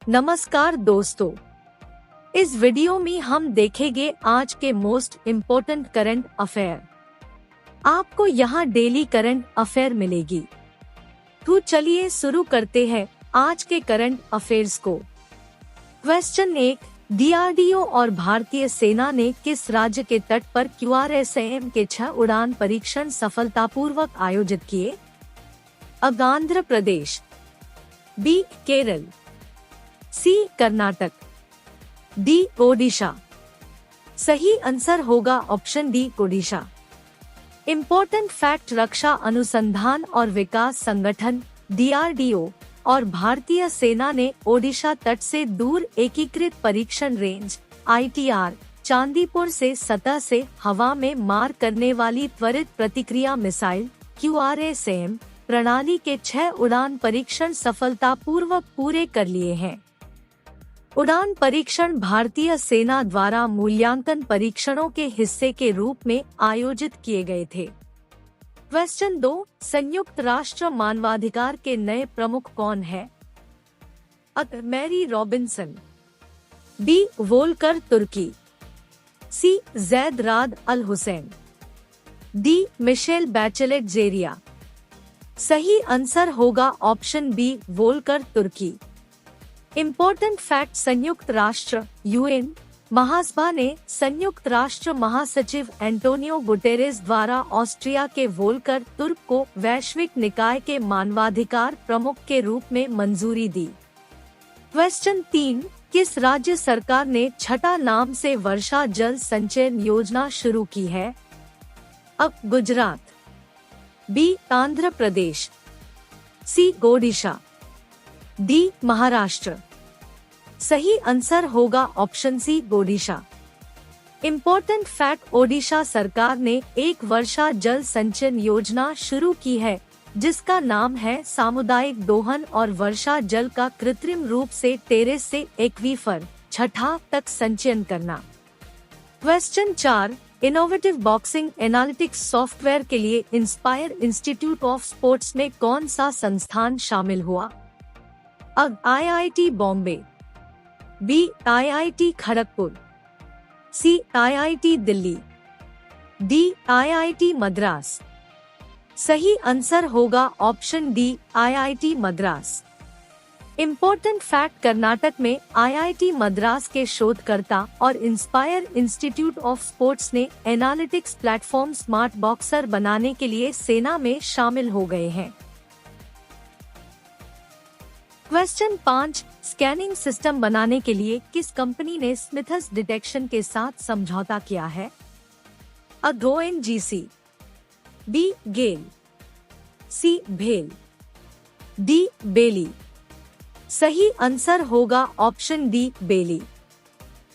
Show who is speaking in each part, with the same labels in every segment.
Speaker 1: नमस्कार दोस्तों, इस वीडियो में हम देखेंगे आज के मोस्ट इम्पोर्टेंट करंट अफेयर। आपको यहाँ डेली करंट अफेयर मिलेगी। तो चलिए शुरू करते हैं आज के करंट अफेयर्स को। क्वेश्चन 1, डीआरडीओ और भारतीय सेना ने किस राज्य के तट पर QRSAM के 6 उड़ान परीक्षण सफलतापूर्वक आयोजित किए? Andhra Pradesh, B Kerala, C Karnataka, D Odisha. सही आंसर होगा option D Odisha. Important fact, रक्षा अनुसंधान और विकास संगठन DRDO और भारतीय सेना ने ओडिशा तट से दूर एकीकृत परीक्षण रेंज ITR चांदीपुर से सतह से हवा में मार करने वाली त्वरित प्रतिक्रिया मिसाइल QRSAM प्रणाली के 6 उड़ान परीक्षण सफलतापूर्वक पूरे कर लिए हैं। उड़ान परीक्षण भारतीय सेना द्वारा मूल्यांकन परीक्षणों के हिस्से के रूप में आयोजित किए गए थे। क्वेश्चन 2, संयुक्त राष्ट्र मानवाधिकार के नए प्रमुख कौन है? अ मैरी रॉबिन्सन, बी वोल्कर तुर्की, सी जैद राद अल हुसैन, डी मिशेल बैचेलेट जेरिया। सही आंसर होगा ऑप्शन बी वोल्कर तुर्की। इम्पोर्टेंट फैक्ट, संयुक्त राष्ट्र UN महासभा ने संयुक्त राष्ट्र महासचिव एंटोनियो गुटेरेस द्वारा ऑस्ट्रिया के वोल्कर तुर्क को वैश्विक निकाय के मानवाधिकार प्रमुख के रूप में मंजूरी दी। क्वेश्चन 3, किस राज्य सरकार ने छठा नाम से वर्षा जल संचयन योजना शुरू की है? अब Gujarat, B Andhra Pradesh, C Odisha, D Maharashtra. सही आंसर होगा option C Odisha. Important fact, Odisha सरकार ने एक वर्षा जल संचयन योजना शुरू की है जिसका नाम है सामुदायिक दोहन और वर्षा जल का कृत्रिम रूप से टेरेस से एक्वीफर छठा तक संचयन करना। Question 4, innovative boxing analytics software के लिए इंस्पायर इंस्टीट्यूट ऑफ स्पोर्ट्स में कौन सा संस्थान शामिल हुआ? अब IIT Bombay, B IIT Kharagpur, C IIT Delhi, D IIT Madras. सही आंसर होगा option D IIT Madras. Important fact, Karnataka में IIT मद्रास के शोधकर्ता और इंस्पायर इंस्टीट्यूट ऑफ स्पोर्ट्स ने एनालिटिक्स प्लेटफॉर्म स्मार्ट बॉक्सर बनाने के लिए सेना में शामिल हो गए हैं। क्वेश्चन 5, स्कैनिंग सिस्टम बनाने के लिए किस कंपनी ने स्मिथस डिटेक्शन के साथ समझौता किया है? अ ONGC, बी गेल, सी भेल, डी बेली। सही आंसर होगा ऑप्शन डी बेली।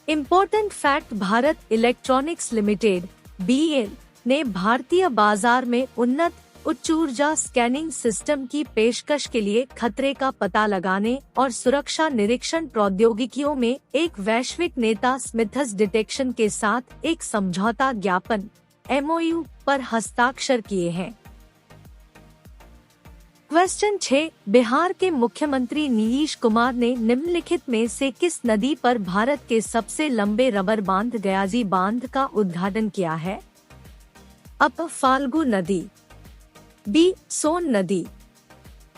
Speaker 1: Important fact, Bharat electronics limited BEL ने भारतीय बाजार में उन्नत उच्च ऊर्जा स्कैनिंग सिस्टम की पेशकश के लिए खतरे का पता लगाने और सुरक्षा निरीक्षण प्रौद्योगिकियों में एक वैश्विक नेता स्मिथस डिटेक्शन के साथ एक समझौता ज्ञापन MOU पर हस्ताक्षर किए हैं। क्वेश्चन 6, बिहार के मुख्यमंत्री नीतीश कुमार ने निम्नलिखित में से किस नदी पर भारत के सबसे लंबे रबर बांध गयाजी बांध का उद्घाटन किया है? अब फाल्गु नदी, बी सोन नदी,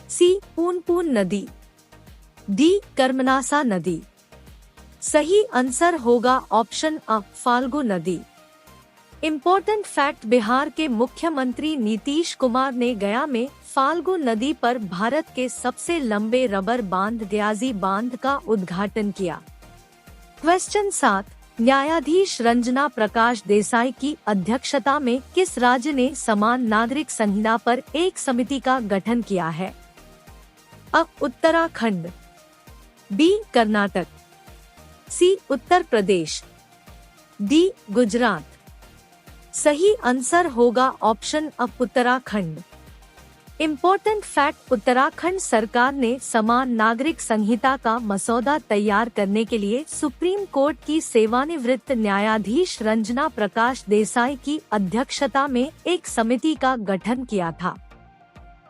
Speaker 1: सी पुनपुन नदी, डी कर्मनासा नदी। सही आंसर होगा ऑप्शन अ फाल्गु नदी। इम्पोर्टेंट फैक्ट, बिहार के मुख्यमंत्री नीतीश कुमार ने गया में फाल्गु नदी पर भारत के सबसे लंबे रबर बांध गयाजी बांध का उद्घाटन किया। क्वेश्चन 7, न्यायाधीश रंजना प्रकाश देसाई की अध्यक्षता में किस राज्य ने समान नागरिक संहिता पर एक समिति का गठन किया है? अ उत्तराखंड, बी कर्नाटक, सी उत्तर प्रदेश, डी गुजरात। सही आंसर होगा ऑप्शन अ उत्तराखंड। इम्पोर्टेंट फैक्ट, उत्तराखंड सरकार ने समान नागरिक संहिता का मसौदा तैयार करने के लिए सुप्रीम कोर्ट की सेवानिवृत्त न्यायाधीश रंजना प्रकाश देसाई की अध्यक्षता में एक समिति का गठन किया था।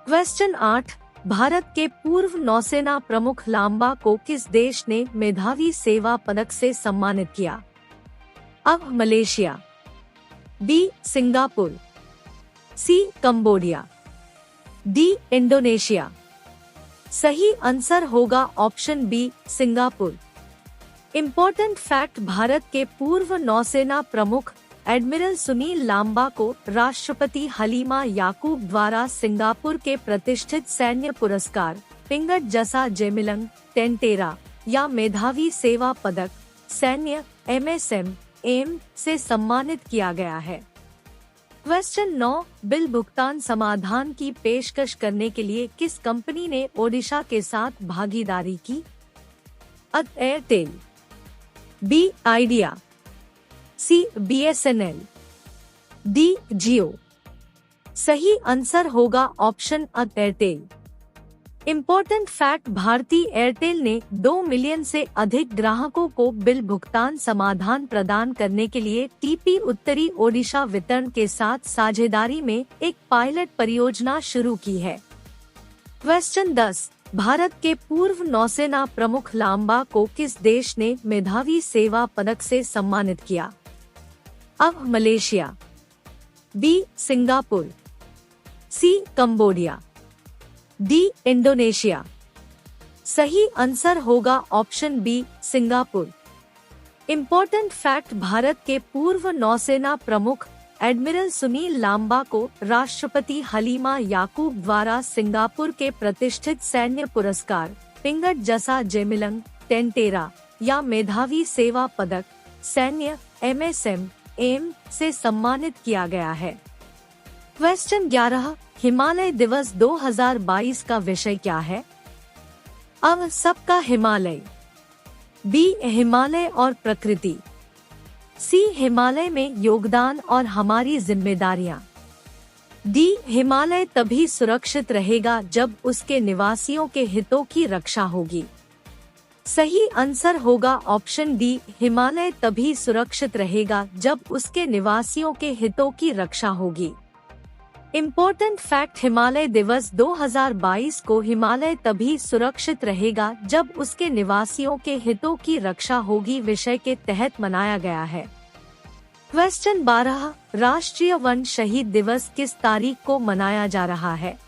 Speaker 1: क्वेश्चन 8, भारत के पूर्व नौसेना प्रमुख लांबा को किस देश ने मेधावी सेवा पदक से सम्मानित किया? अब Malaysia, B Singapore, C Cambodia, D Indonesia. सही आंसर होगा option B Singapore. Important fact, Bharat के पूर्व नौसेना प्रमुख एडमिरल सुनील लांबा को राष्ट्रपति हलीमा याकूब द्वारा सिंगापुर के प्रतिष्ठित सैन्य पुरस्कार पिंगट जसा जेमिलंग टेंटेरा या मेधावी सेवा पदक सैन्य MSM से सम्मानित किया गया है। क्वेश्चन 9, बिल भुगतान समाधान की पेशकश करने के लिए किस कंपनी ने ओडिशा के साथ भागीदारी की? एयरटेल, बी आइडिया, सी BSNL, डी जियो। सही आंसर होगा ऑप्शन एयरटेल। इम्पोर्टेंट फैक्ट, भारतीय एयरटेल ने 2 मिलियन से अधिक ग्राहकों को बिल भुगतान समाधान प्रदान करने के लिए TP उत्तरी ओडिशा वितरण के साथ साझेदारी में एक पायलट परियोजना शुरू की है। क्वेश्चन 10, भारत के पूर्व नौसेना प्रमुख लांबा को किस देश ने मेधावी सेवा पदक से सम्मानित किया? अब Malaysia, B Singapore, C Cambodia, D Indonesia. सही आंसर होगा option B Singapore. Important fact, Bharat के पूर्व नौसेना प्रमुख एडमिरल सुनील लांबा को राष्ट्रपति हलीमा याकूब द्वारा सिंगापुर के प्रतिष्ठित सैन्य पुरस्कार पिंगट जसा जेमिलंग टेंटेरा या मेधावी सेवा पदक सैन्य MSM से सम्मानित किया गया है। क्वेश्चन 11, हिमालय दिवस 2022 का विषय क्या है? अब सबका हिमालय, बी हिमालय और प्रकृति, सी हिमालय में योगदान और हमारी जिम्मेदारियां, डी हिमालय तभी सुरक्षित रहेगा जब उसके निवासियों के हितों की रक्षा होगी। सही आंसर होगा ऑप्शन डी, हिमालय तभी सुरक्षित रहेगा जब उसके निवासियों के हितों की रक्षा होगी। इम्पोर्टेंट फैक्ट, हिमालय दिवस 2022 को हिमालय तभी सुरक्षित रहेगा जब उसके निवासियों के हितों की रक्षा होगी विषय के तहत मनाया गया है। क्वेश्चन 12, राष्ट्रीय वन शहीद दिवस किस तारीख को मनाया जा रहा है?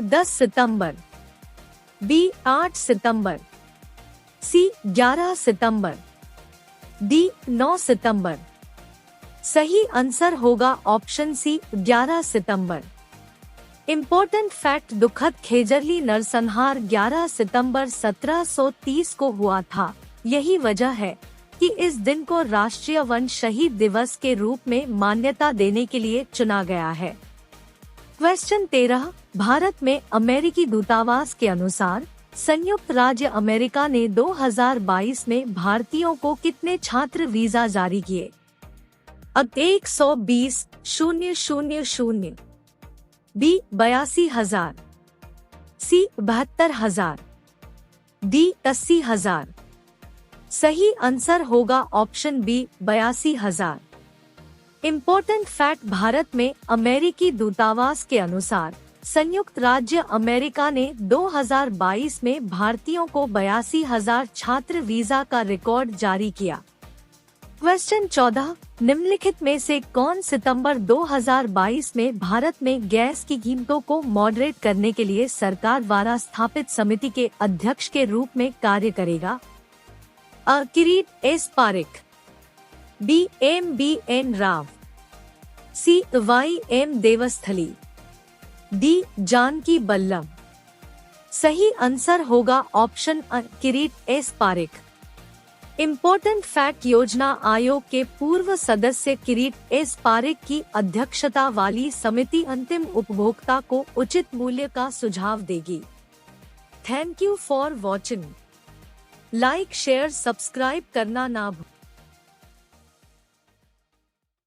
Speaker 1: 10 सितंबर, बी 8 सितंबर, सी 11 सितंबर, डी 9 सितंबर। सही आंसर होगा ऑप्शन सी 11 सितंबर। इम्पोर्टेंट फैक्ट, दुखद खेजरली नरसंहार 11 सितंबर 1730 को हुआ था। यही वजह है कि इस दिन को राष्ट्रीय वन शहीद दिवस के रूप में मान्यता देने के लिए चुना गया है। क्वेश्चन 13, भारत में अमेरिकी दूतावास के अनुसार संयुक्त राज्य अमेरिका ने 2022 में भारतीयों को कितने छात्र वीजा जारी किए? 120,000, बी 82,000, सी 72,000, डी 80,000। सही आंसर होगा option B 82,000। Important fact, Bharat में अमेरिकी दूतावास के अनुसार संयुक्त राज्य अमेरिका ने 2022 में भारतीयों को 82,000 छात्र वीजा का रिकॉर्ड जारी किया। क्वेश्चन 14, निम्नलिखित में से कौन सितंबर 2022 में भारत में गैस की कीमतों को मॉडरेट करने के लिए सरकार द्वारा स्थापित समिति के अध्यक्ष के रूप में कार्य करेगा? Kirit S Parekh, B MBN Rao, C YM Devasthali, D Janaki Ballabh. सही आंसर होगा option Kirit S Parekh. Important fact, योजना आयोग के पूर्व सदस्य किरीट एस पारेख की अध्यक्षता वाली समिति अंतिम उपभोक्ता को उचित मूल्य का सुझाव देगी। Thank you for watching. Like share subscribe करना ना भूलें।